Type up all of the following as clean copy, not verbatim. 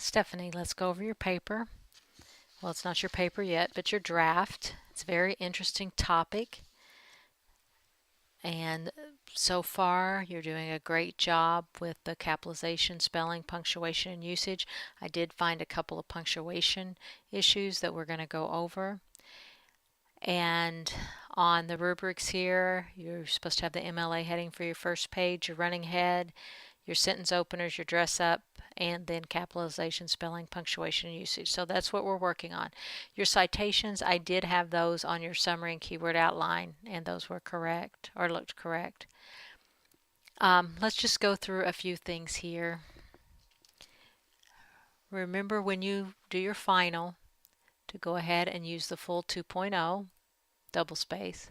Stephanie, let's go over your paper. Well, it's not your paper yet, but your draft. It's a very interesting topic. And so far, you're doing a great job with the capitalization, spelling, punctuation, and usage. I did find a couple of punctuation issues that we're going to go over. And on the rubrics here, you're supposed to have the MLA heading for your first page, your running head, your sentence openers, your dress up, and then capitalization, spelling, punctuation, and usage. So that's what we're working on. Your citations, I did have those on your summary and keyword outline, and those were correct, or looked correct. Let's just go through a few things here. Remember when you do your final to go ahead and use the full 2.0 double space.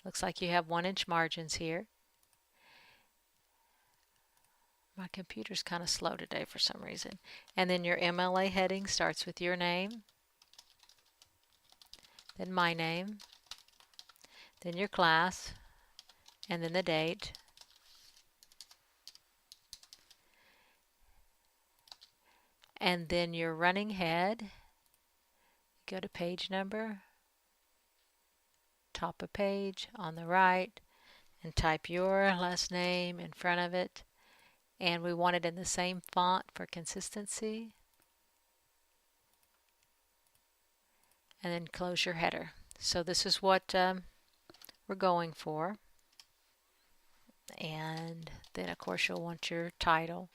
Looks like you have 1-inch margins here. My computer's kind of slow today for some reason. And then your MLA heading starts with your name, then my name, then your class, and then the date. And then your running head, go to page number, top of page on the right, and type your last name in front of it. And we want it in the same font for consistency. And then close your header. So this is what we're going for. And then of course you'll want your title.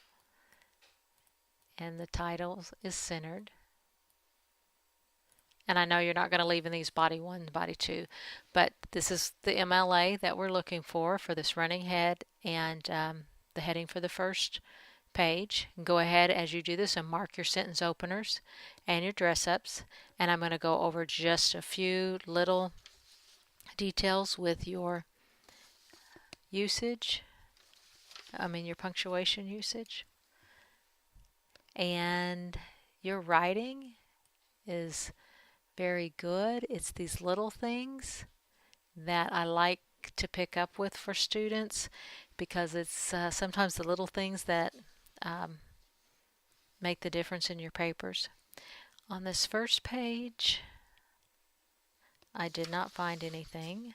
And the title is centered. And I know you're not going to leave in these body 1 and body 2, but this is the MLA that we're looking for this running head and the heading for the first page. Go ahead as you do this and mark your sentence openers and your dress ups, and I'm going to go over just a few little details with your usage, your punctuation usage. And your writing is very good. It's these little things that I like to pick up with for students, because it's sometimes the little things that make the difference in your papers. On this first page, I did not find anything.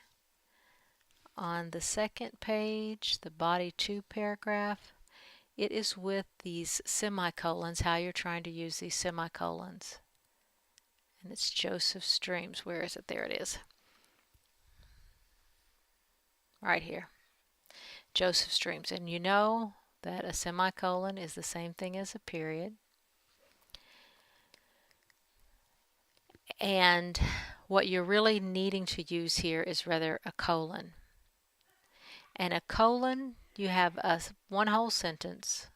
On the second page, the body 2 paragraph, it is with these semicolons, how you're trying to use these semicolons. And it's Joseph Streams. Where is it? There it is. Right here. Joseph Streams. And you know that a semicolon is the same thing as a period. And what you're really needing to use here is rather a colon. And a colon, you have one whole sentence.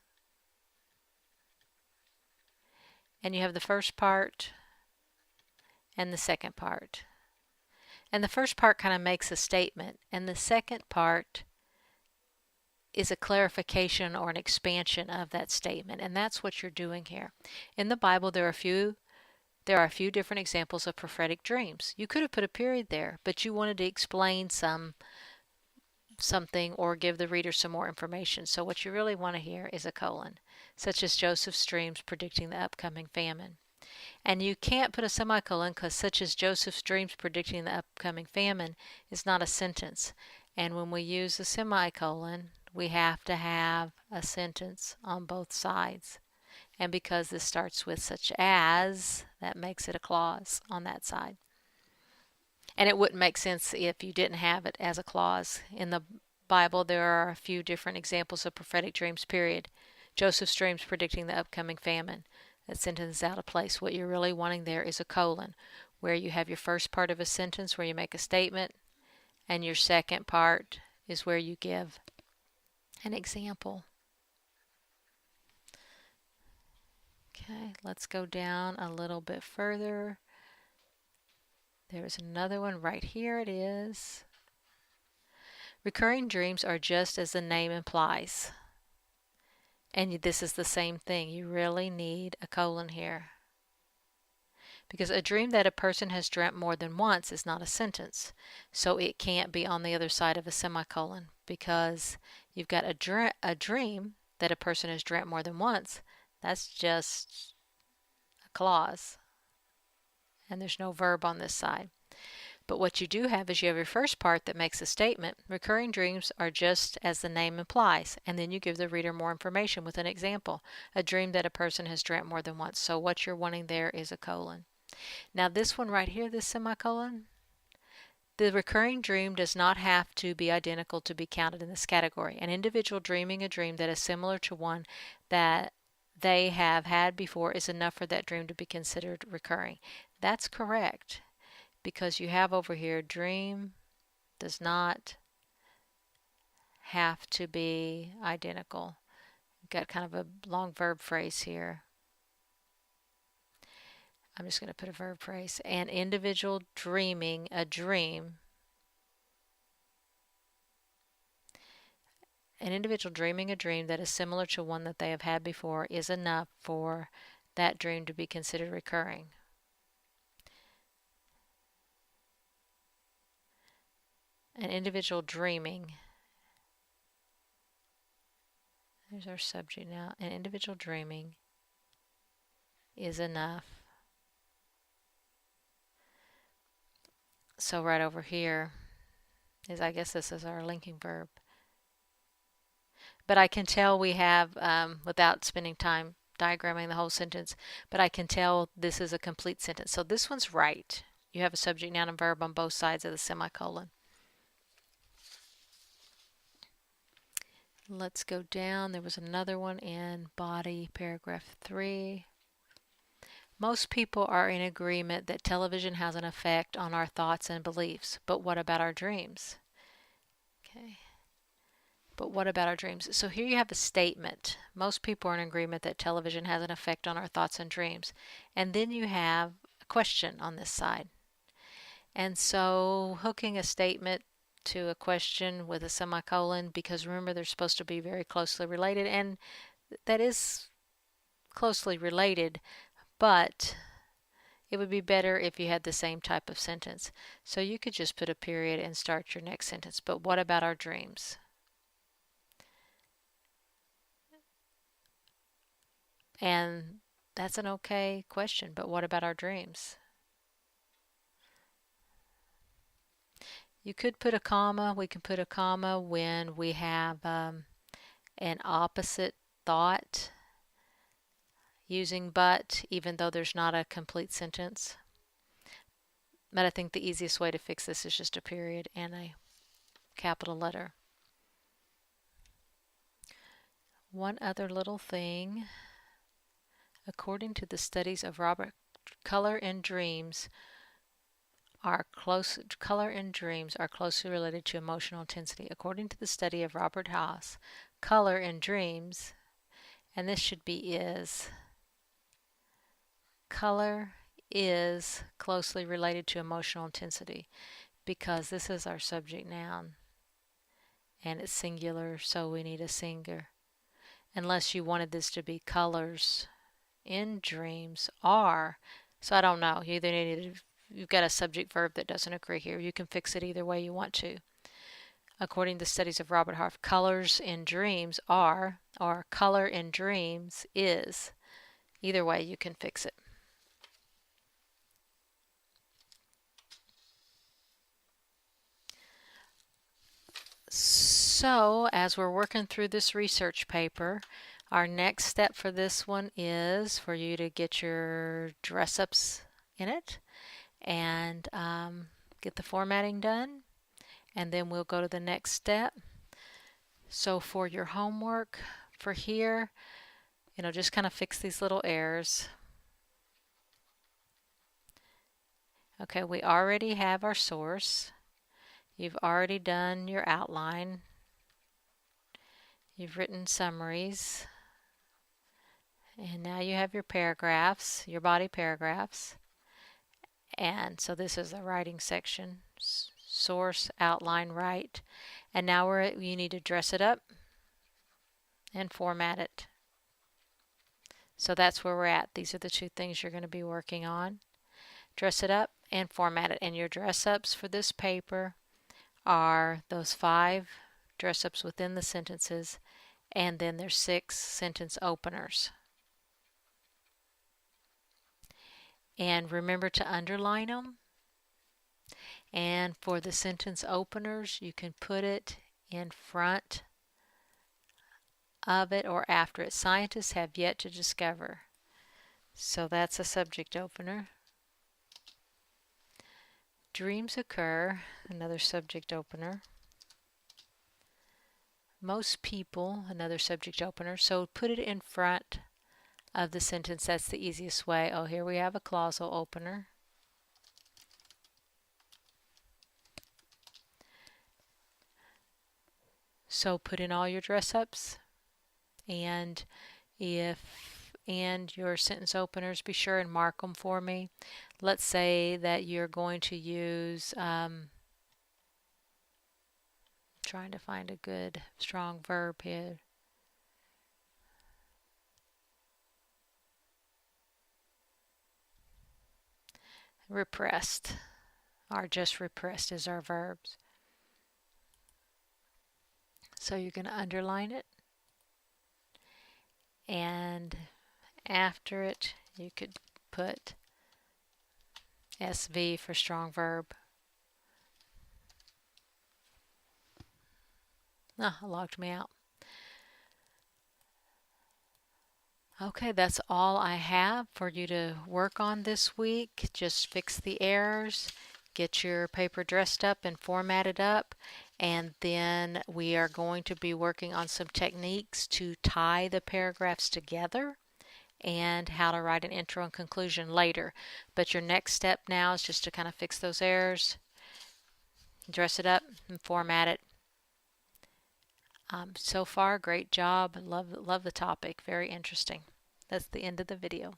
And you have the first part and the second part. And the first part kind of makes a statement, and the second part is a clarification or an expansion of that statement, and that's what you're doing here. In the Bible, there are a few different examples of prophetic dreams. You could have put a period there, but you wanted to explain something or give the reader some more information. So what you really want to hear is a colon, such as Joseph's dreams predicting the upcoming famine. And you can't put a semicolon because such as Joseph's dreams predicting the upcoming famine is not a sentence. And when we use a semicolon, we have to have a sentence on both sides. And because this starts with such as, that makes it a clause on that side. And it wouldn't make sense if you didn't have it as a clause. In the Bible, there are a few different examples of prophetic dreams, period. Joseph's dreams predicting the upcoming famine. That sentence is out of place. What you're really wanting there is a colon, where you have your first part of a sentence where you make a statement, and your second part is where you give an example. Okay, let's go down a little bit further. There's another one right here. It is. Recurring dreams are just as the name implies. And this is the same thing. You really need a colon here. Because a dream that a person has dreamt more than once is not a sentence. So it can't be on the other side of a semicolon, because you've got a dream that a person has dreamt more than once, that's just a clause, and there's no verb on this side. But what you do have is you have your first part that makes a statement. Recurring dreams are just as the name implies, and then you give the reader more information with an example. A dream that a person has dreamt more than once. So what you're wanting there is a colon. Now this one right here, this semicolon, the recurring dream does not have to be identical to be counted in this category. An individual dreaming a dream that is similar to one that they have had before is enough for that dream to be considered recurring. That's correct, because you have over here dream does not have to be identical. You've got kind of a long verb phrase here. I'm just going to put a verb phrase. An individual dreaming a dream. An individual dreaming a dream that is similar to one that they have had before is enough for that dream to be considered recurring. An individual dreaming. There's our subject now. An individual dreaming is enough. So right over here is, I guess this is our linking verb. But I can tell we have, without spending time diagramming the whole sentence, but I can tell this is a complete sentence. So this one's right. You have a subject, noun, and verb on both sides of the semicolon. Let's go down. There was another one in body, paragraph 3. Most people are in agreement that television has an effect on our thoughts and beliefs, but what about our dreams? Okay. But what about our dreams? So here you have a statement. Most people are in agreement that television has an effect on our thoughts and dreams. And then you have a question on this side. And so hooking a statement to a question with a semicolon, because remember they're supposed to be very closely related, and that is closely related, but it would be better if you had the same type of sentence. So you could just put a period and start your next sentence. But what about our dreams? And that's an okay question, but what about our dreams? You could put a comma. We can put a comma when we have an opposite thought using but, even though there's not a complete sentence. But I think the easiest way to fix this is just a period and a capital letter. One other little thing. According to the studies of Robert, color and dreams are closely related to emotional intensity. According to the study of Robert Haas, color and dreams, and this should be is, color is closely related to emotional intensity, because this is our subject noun and it's singular, so we need a singular. Unless you wanted this to be colors in dreams are, so I don't know, you either need to, you've got a subject verb that doesn't agree here. You can fix it either way you want to. According to the studies of Robert Harf, colors in dreams are, or color in dreams is. Either way you can fix it. So as we're working through this research paper, our next step for this one is for you to get your dress-ups in it and get the formatting done, and then we'll go to the next step. So for your homework for here, just kind of fix these little errors. Okay, we already have our source. You've already done your outline. You've written summaries. And now you have your paragraphs, your body paragraphs. And so this is the writing section. Source, outline, write. And now you need to dress it up and format it. So that's where we're at. These are the two things you're going to be working on. Dress it up and format it. And your dress ups for this paper are those 5 dress ups within the sentences and then there's 6 sentence openers. And remember to underline them. And for the sentence openers, you can put it in front of it or after it. Scientists have yet to discover. So that's a subject opener. Dreams occur, another subject opener. Most people, another subject opener. So put it in front of the sentence. That's the easiest way. Oh, here we have a clausal opener. So put in all your dress-ups, and your sentence openers, be sure and mark them for me. Let's say that you're going to use trying to find a good strong verb here. Repressed, or just repressed is our verbs. So you're going to underline it, and after it you could put SV for strong verb. Ah, it logged me out. Okay, that's all I have for you to work on this week. Just fix the errors, get your paper dressed up and formatted up, and then we are going to be working on some techniques to tie the paragraphs together and how to write an intro and conclusion later. But your next step now is just to kind of fix those errors, dress it up, and format it. So far, great job. Love the topic. Very interesting. That's the end of the video.